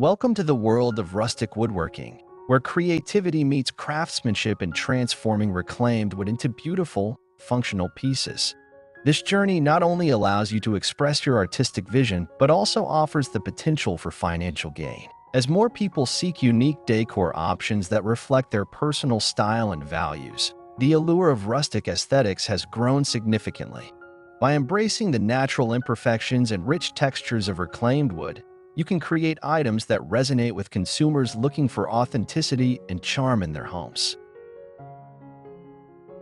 Welcome to the world of rustic woodworking, where creativity meets craftsmanship in transforming reclaimed wood into beautiful, functional pieces. This journey not only allows you to express your artistic vision, but also offers the potential for financial gain. As more people seek unique decor options that reflect their personal style and values, the allure of rustic aesthetics has grown significantly. By embracing the natural imperfections and rich textures of reclaimed wood, you can create items that resonate with consumers looking for authenticity and charm in their homes.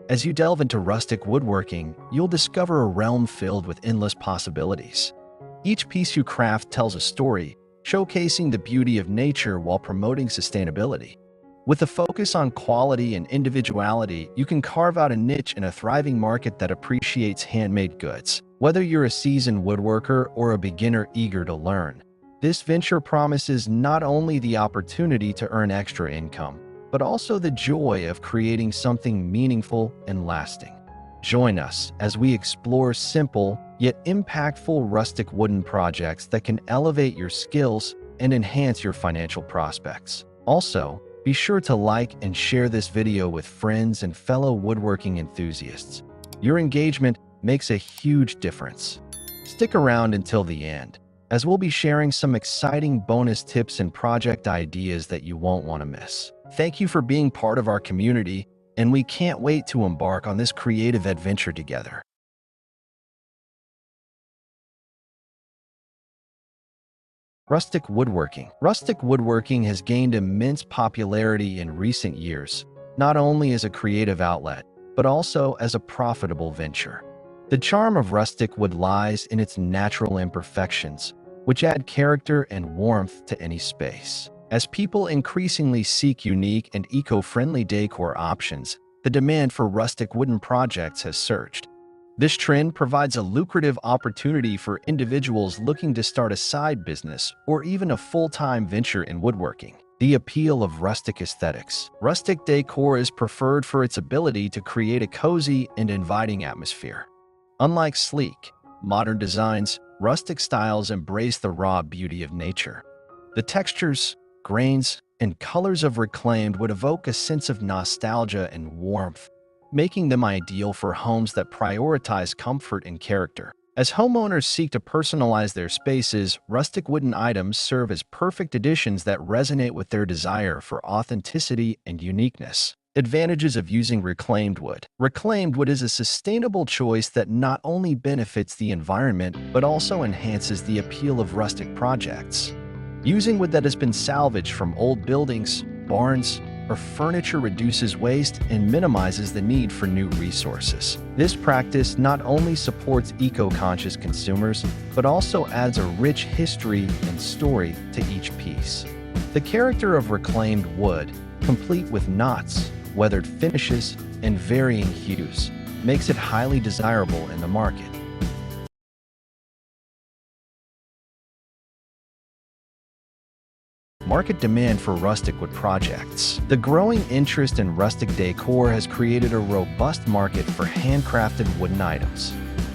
As you delve into rustic woodworking, you'll discover a realm filled with endless possibilities. Each piece you craft tells a story, showcasing the beauty of nature while promoting sustainability. With a focus on quality and individuality, you can carve out a niche in a thriving market that appreciates handmade goods. Whether you're a seasoned woodworker or a beginner eager to learn, this venture promises not only the opportunity to earn extra income, but also the joy of creating something meaningful and lasting. Join us as we explore simple yet impactful rustic wooden projects that can elevate your skills and enhance your financial prospects. Also, be sure to like and share this video with friends and fellow woodworking enthusiasts. Your engagement makes a huge difference. Stick around until the end, as we'll be sharing some exciting bonus tips and project ideas that you won't want to miss. Thank you for being part of our community, and we can't wait to embark on this creative adventure together. Rustic woodworking. Rustic woodworking has gained immense popularity in recent years, not only as a creative outlet, but also as a profitable venture. The charm of rustic wood lies in its natural imperfections, which add character and warmth to any space. As people increasingly seek unique and eco-friendly decor options, the demand for rustic wooden projects has surged. This trend provides a lucrative opportunity for individuals looking to start a side business or even a full-time venture in woodworking. The appeal of rustic aesthetics. Rustic decor is preferred for its ability to create a cozy and inviting atmosphere. Unlike sleek, modern designs, rustic styles embrace the raw beauty of nature. The textures, grains, and colors of reclaimed would evoke a sense of nostalgia and warmth, making them ideal for homes that prioritize comfort and character. As homeowners seek to personalize their spaces, rustic wooden items serve as perfect additions that resonate with their desire for authenticity and uniqueness. Advantages of using reclaimed wood. Reclaimed wood is a sustainable choice that not only benefits the environment, but also enhances the appeal of rustic projects. Using wood that has been salvaged from old buildings, barns, or furniture reduces waste and minimizes the need for new resources. This practice not only supports eco-conscious consumers, but also adds a rich history and story to each piece. The character of reclaimed wood, complete with knots, weathered finishes, and varying hues, makes it highly desirable in the market. Market demand for rustic wood projects. The growing interest in rustic decor has created a robust market for handcrafted wooden items.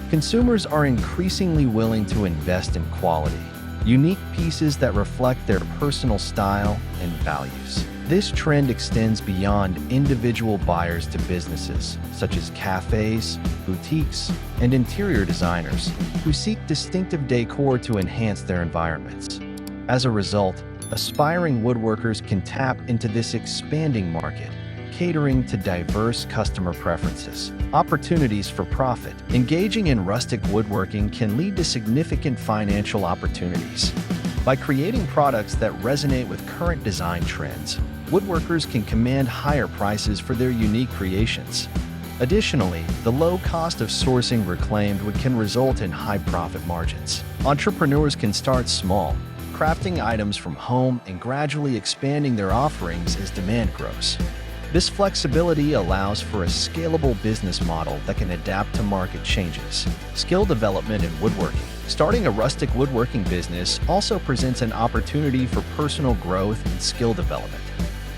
Consumers are increasingly willing to invest in quality, unique pieces that reflect their personal style and values. This trend extends beyond individual buyers to businesses, such as cafes, boutiques, and interior designers, who seek distinctive decor to enhance their environments. As a result, aspiring woodworkers can tap into this expanding market, catering to diverse customer preferences. Opportunities for profit. Engaging in rustic woodworking can lead to significant financial opportunities. By creating products that resonate with current design trends, woodworkers can command higher prices for their unique creations. Additionally, the low cost of sourcing reclaimed wood can result in high profit margins. Entrepreneurs can start small, crafting items from home and gradually expanding their offerings as demand grows. This flexibility allows for a scalable business model that can adapt to market changes. Skill development in woodworking. Starting a rustic woodworking business also presents an opportunity for personal growth and skill development.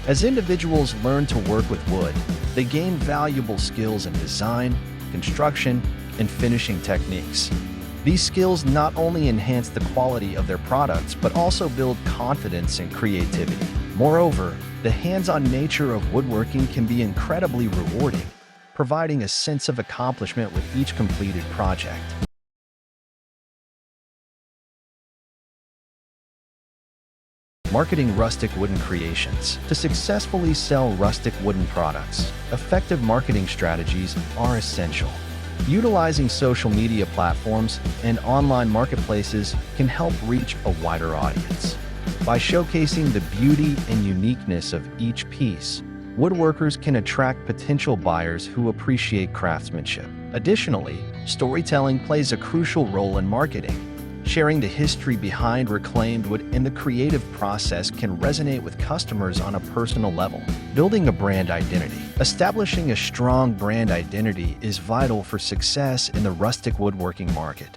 As individuals learn to work with wood, they gain valuable skills in design, construction, and finishing techniques. These skills not only enhance the quality of their products, but also build confidence and creativity. Moreover, the hands-on nature of woodworking can be incredibly rewarding, providing a sense of accomplishment with each completed project. Marketing rustic wooden creations. To successfully sell rustic wooden products, effective marketing strategies are essential. Utilizing social media platforms and online marketplaces can help reach a wider audience. By showcasing the beauty and uniqueness of each piece, woodworkers can attract potential buyers who appreciate craftsmanship. Additionally, storytelling plays a crucial role in marketing. Sharing the history behind reclaimed wood and the creative process can resonate with customers on a personal level. Building a brand identity. Establishing a strong brand identity is vital for success in the rustic woodworking market.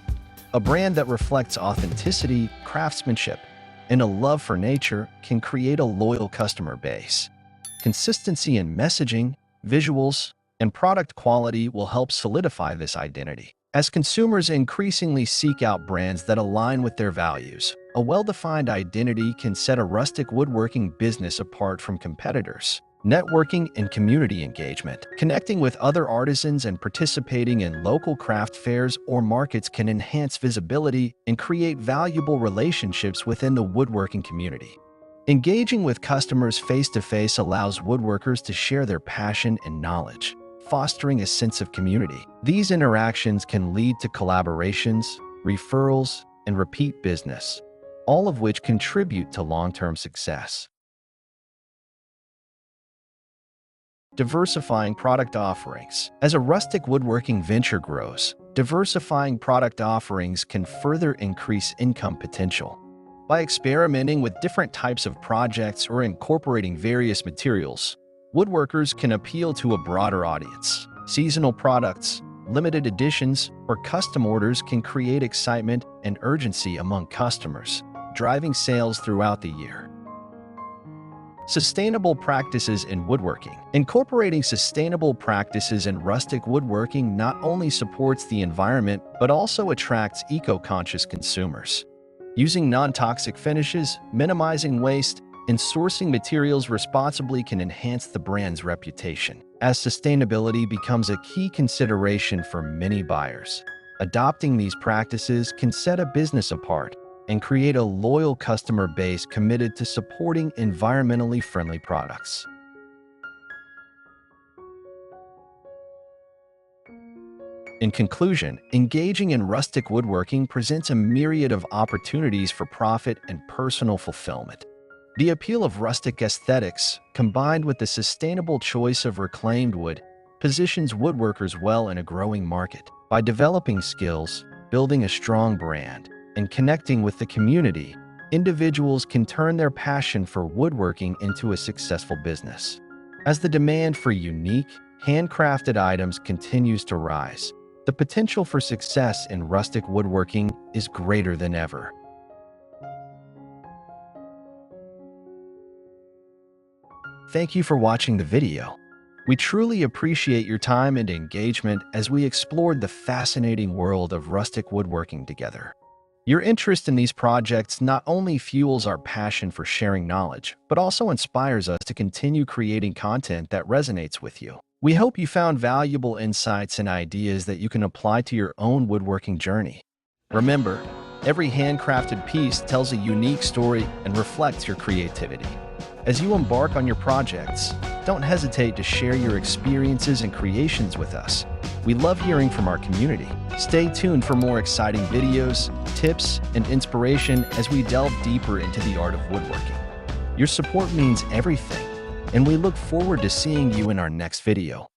A brand that reflects authenticity, craftsmanship, and a love for nature can create a loyal customer base. Consistency in messaging, visuals, and product quality will help solidify this identity. As consumers increasingly seek out brands that align with their values, a well-defined identity can set a rustic woodworking business apart from competitors. Networking and community engagement. Connecting with other artisans and participating in local craft fairs or markets can enhance visibility and create valuable relationships within the woodworking community. Engaging with customers face-to-face allows woodworkers to share their passion and knowledge, fostering a sense of community. These interactions can lead to collaborations, referrals, and repeat business, all of which contribute to long-term success. Diversifying product offerings. As a rustic woodworking venture grows, diversifying product offerings can further increase income potential. By experimenting with different types of projects or incorporating various materials, woodworkers can appeal to a broader audience. Seasonal products, limited editions, or custom orders can create excitement and urgency among customers, driving sales throughout the year. Sustainable practices in woodworking. Incorporating sustainable practices in rustic woodworking not only supports the environment but also attracts eco-conscious consumers. Using non-toxic finishes, minimizing waste, and sourcing materials responsibly can enhance the brand's reputation. As sustainability becomes a key consideration for many buyers, adopting these practices can set a business apart and create a loyal customer base committed to supporting environmentally friendly products. In conclusion, engaging in rustic woodworking presents a myriad of opportunities for profit and personal fulfillment. The appeal of rustic aesthetics, combined with the sustainable choice of reclaimed wood, positions woodworkers well in a growing market. By developing skills, building a strong brand, and connecting with the community, individuals can turn their passion for woodworking into a successful business. As the demand for unique, handcrafted items continues to rise, the potential for success in rustic woodworking is greater than ever. Thank you for watching the video. We truly appreciate your time and engagement as we explored the fascinating world of rustic woodworking together. Your interest in these projects not only fuels our passion for sharing knowledge, but also inspires us to continue creating content that resonates with you. We hope you found valuable insights and ideas that you can apply to your own woodworking journey. Remember, every handcrafted piece tells a unique story and reflects your creativity. As you embark on your projects, don't hesitate to share your experiences and creations with us. We love hearing from our community. Stay tuned for more exciting videos, tips, and inspiration as we delve deeper into the art of woodworking. Your support means everything, and we look forward to seeing you in our next video.